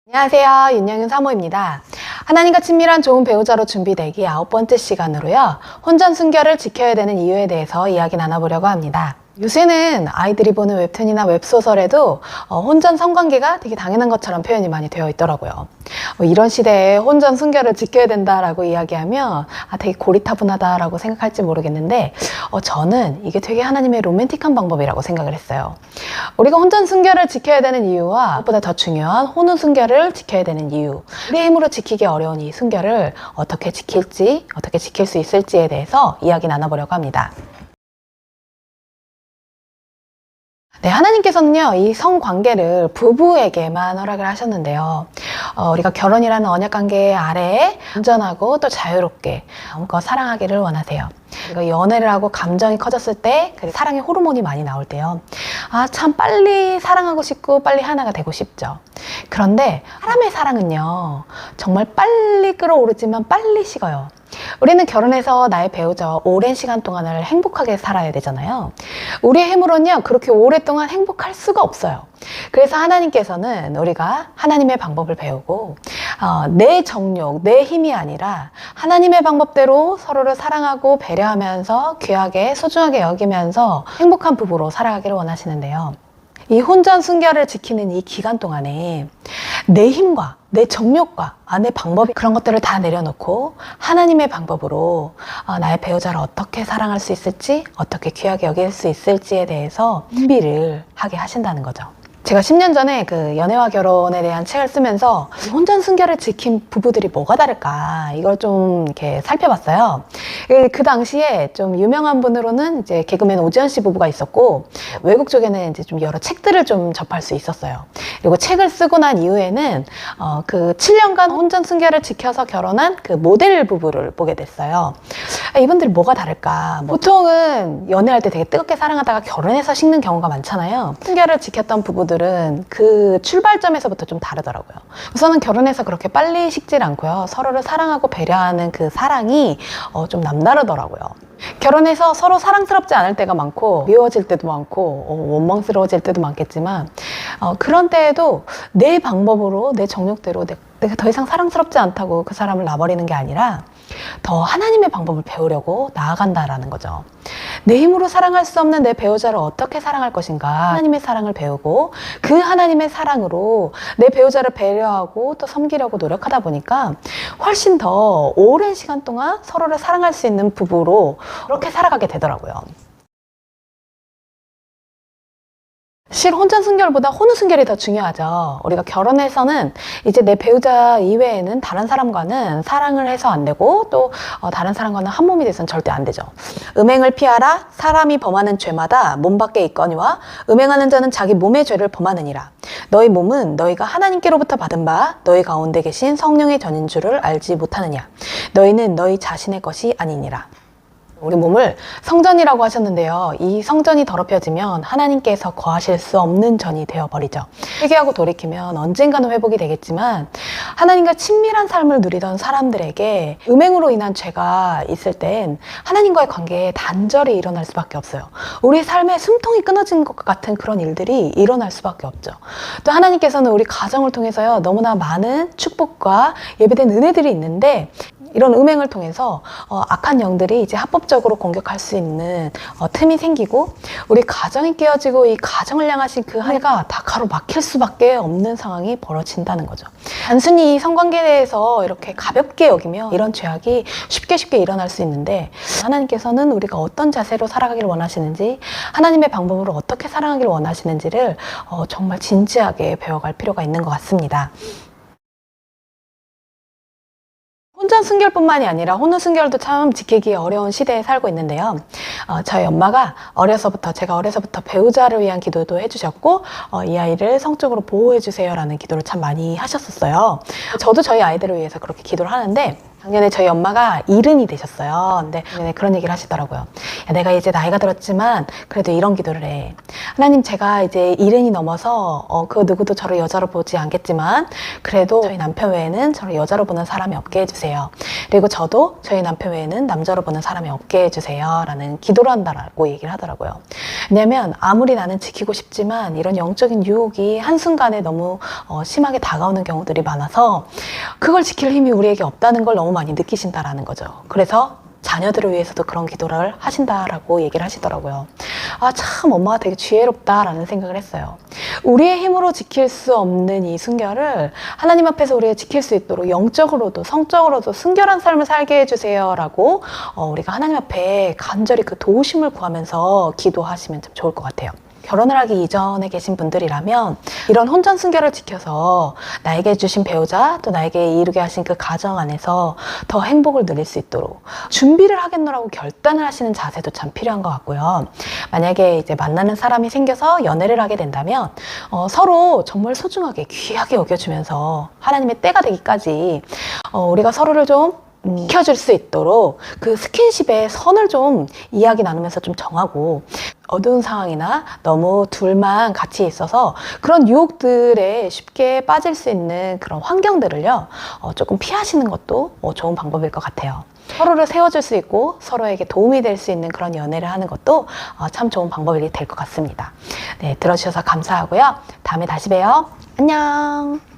안녕하세요. 윤영윤 사모입니다. 하나님과 친밀한 좋은 배우자로 준비되기 9번째 시간으로요. 혼전 순결을 지켜야 되는 이유에 대해서 이야기 나눠보려고 합니다. 요새는 아이들이 보는 웹툰이나 웹소설에도 혼전 성관계가 되게 당연한 것처럼 표현이 많이 되어 있더라고요. 이런 시대에 혼전 순결을 지켜야 된다라고 이야기하면 되게 고리타분하다라고 생각할지 모르겠는데 저는 이게 되게 하나님의 로맨틱한 방법이라고 생각을 했어요. 우리가 혼전 순결을 지켜야 되는 이유와 무엇보다 더 중요한 혼후 순결을 지켜야 되는 이유, 우리의 힘으로 지키기 어려운 이 순결을 어떻게 지킬지, 어떻게 지킬 수 있을지에 대해서 이야기 나눠보려고 합니다. 네, 하나님께서는요, 이 성관계를 부부에게만 허락을 하셨는데요. 우리가 결혼이라는 언약관계 아래에 온전하고 또 자유롭게 마음껏 사랑하기를 원하세요. 우리가 연애를 하고 감정이 커졌을 때, 사랑의 호르몬이 많이 나올 때요. 참 빨리 사랑하고 싶고 빨리 하나가 되고 싶죠. 그런데 사람의 사랑은요, 정말 빨리 끓어오르지만 빨리 식어요. 우리는 결혼해서 나의 배우자와 오랜 시간 동안을 행복하게 살아야 되잖아요. 우리의 힘으로는요, 그렇게 오랫동안 행복할 수가 없어요. 그래서 하나님께서는 우리가 하나님의 방법을 배우고 내 정욕, 내 힘이 아니라 하나님의 방법대로 서로를 사랑하고 배려하면서 귀하게 소중하게 여기면서 행복한 부부로 살아가기를 원하시는데요. 이 혼전 순결을 지키는 이 기간 동안에 내 힘과 내 정욕과 내 방법, 그런 것들을 다 내려놓고 하나님의 방법으로 나의 배우자를 어떻게 사랑할 수 있을지, 어떻게 귀하게 여길 수 있을지에 대해서 준비를 하게 하신다는 거죠. 제가 10년 전에 그 연애와 결혼에 대한 책을 쓰면서 혼전 순결을 지킨 부부들이 뭐가 다를까, 이걸 좀 이렇게 살펴봤어요. 그 당시에 좀 유명한 분으로는 이제 개그맨 오지연 씨 부부가 있었고, 외국 쪽에는 이제 좀 여러 책들을 좀 접할 수 있었어요. 그리고 책을 쓰고 난 이후에는 그 7년간 혼전 순결을 지켜서 결혼한 그 모델 부부를 보게 됐어요. 이분들이 뭐가 다를까? 보통은 연애할 때 되게 뜨겁게 사랑하다가 결혼해서 식는 경우가 많잖아요. 순결을 지켰던 부부들은 그 출발점에서부터 좀 다르더라고요. 우선은 결혼해서 그렇게 빨리 식질 않고요. 서로를 사랑하고 배려하는 그 사랑이 좀 남다르더라고요. 결혼해서 서로 사랑스럽지 않을 때가 많고, 미워질 때도 많고, 원망스러워질 때도 많겠지만, 그런 때에도 내 방법으로, 내 정욕대로 내가 더 이상 사랑스럽지 않다고 그 사람을 놔버리는 게 아니라 더 하나님의 방법을 배우려고 나아간다라는 거죠. 내 힘으로 사랑할 수 없는 내 배우자를 어떻게 사랑할 것인가, 하나님의 사랑을 배우고 그 하나님의 사랑으로 내 배우자를 배려하고 또 섬기려고 노력하다 보니까 훨씬 더 오랜 시간 동안 서로를 사랑할 수 있는 부부로 그렇게 살아가게 되더라고요. 실 혼전 순결보다 혼후 순결이 더 중요하죠. 우리가 결혼해서는 이제 내 배우자 이외에는 다른 사람과는 사랑을 해서 안 되고, 또 다른 사람과는 한 몸이 돼서는 절대 안 되죠. 음행을 피하라. 사람이 범하는 죄마다 몸 밖에 있거니와 음행하는 자는 자기 몸의 죄를 범하느니라. 너희 몸은 너희가 하나님께로부터 받은 바 너희 가운데 계신 성령의 전인 줄을 알지 못하느냐. 너희는 너희 자신의 것이 아니니라. 우리 몸을 성전이라고 하셨는데요. 이 성전이 더럽혀지면 하나님께서 거하실 수 없는 전이 되어버리죠. 회개하고 돌이키면 언젠가는 회복이 되겠지만, 하나님과 친밀한 삶을 누리던 사람들에게 음행으로 인한 죄가 있을 땐 하나님과의 관계에 단절이 일어날 수밖에 없어요. 우리 삶에 숨통이 끊어진 것 같은 그런 일들이 일어날 수밖에 없죠. 또 하나님께서는 우리 가정을 통해서요, 너무나 많은 축복과 예배된 은혜들이 있는데, 이런 음행을 통해서 악한 영들이 이제 합법적으로 공격할 수 있는 틈이 생기고, 우리 가정이 깨어지고 이 가정을 향하신 그 해가 다 가로막힐 수밖에 없는 상황이 벌어진다는 거죠. 단순히 이 성관계에 대해서 이렇게 가볍게 여기면 이런 죄악이 쉽게 일어날 수 있는데, 하나님께서는 우리가 어떤 자세로 살아가기를 원하시는지, 하나님의 방법으로 어떻게 사랑하기를 원하시는지를 정말 진지하게 배워갈 필요가 있는 것 같습니다. 혼전 순결뿐만이 아니라 혼후 순결도 참 지키기 어려운 시대에 살고 있는데요. 저희 엄마가 제가 어려서부터 배우자를 위한 기도도 해주셨고, 이 아이를 성적으로 보호해주세요 라는 기도를 참 많이 하셨었어요. 저도 저희 아이들을 위해서 그렇게 기도를 하는데, 작년에 저희 엄마가 일흔이 되셨어요. 근데 작년에 그런 얘기를 하시더라고요. 야, 내가 이제 나이가 들었지만 그래도 이런 기도를 해. 하나님, 제가 이제 일흔이 넘어서 그 누구도 저를 여자로 보지 않겠지만 그래도 저희 남편 외에는 저를 여자로 보는 사람이 없게 해주세요. 그리고 저도 저희 남편 외에는 남자로 보는 사람이 없게 해주세요 라는 기도를 한다라고 얘기를 하더라고요. 왜냐면 아무리 나는 지키고 싶지만 이런 영적인 유혹이 한순간에 너무 심하게 다가오는 경우들이 많아서 그걸 지킬 힘이 우리에게 없다는 걸 너무 많이 느끼신다라는 거죠. 그래서 자녀들을 위해서도 그런 기도를 하신다라고 얘기를 하시더라고요. 아, 참 엄마가 되게 지혜롭다라는 생각을 했어요. 우리의 힘으로 지킬 수 없는 이 순결을 하나님 앞에서 우리가 지킬 수 있도록 영적으로도 성적으로도 순결한 삶을 살게 해주세요라고 우리가 하나님 앞에 간절히 그 도우심을 구하면서 기도하시면 참 좋을 것 같아요. 결혼을 하기 이전에 계신 분들이라면 이런 혼전 순결을 지켜서 나에게 주신 배우자 또 나에게 이루게 하신 그 가정 안에서 더 행복을 누릴 수 있도록 준비를 하겠노라고 결단을 하시는 자세도 참 필요한 것 같고요. 만약에 이제 만나는 사람이 생겨서 연애를 하게 된다면 서로 정말 소중하게 귀하게 여겨주면서 하나님의 때가 되기까지 우리가 서로를 좀 지켜줄 수 있도록 그 스킨십의 선을 좀 이야기 나누면서 좀 정하고, 어두운 상황이나 너무 둘만 같이 있어서 그런 유혹들에 쉽게 빠질 수 있는 그런 환경들을요 조금 피하시는 것도 좋은 방법일 것 같아요. 서로를 세워줄 수 있고 서로에게 도움이 될 수 있는 그런 연애를 하는 것도 참 좋은 방법이 될 것 같습니다. 네, 들어주셔서 감사하고요. 다음에 다시 봬요. 안녕.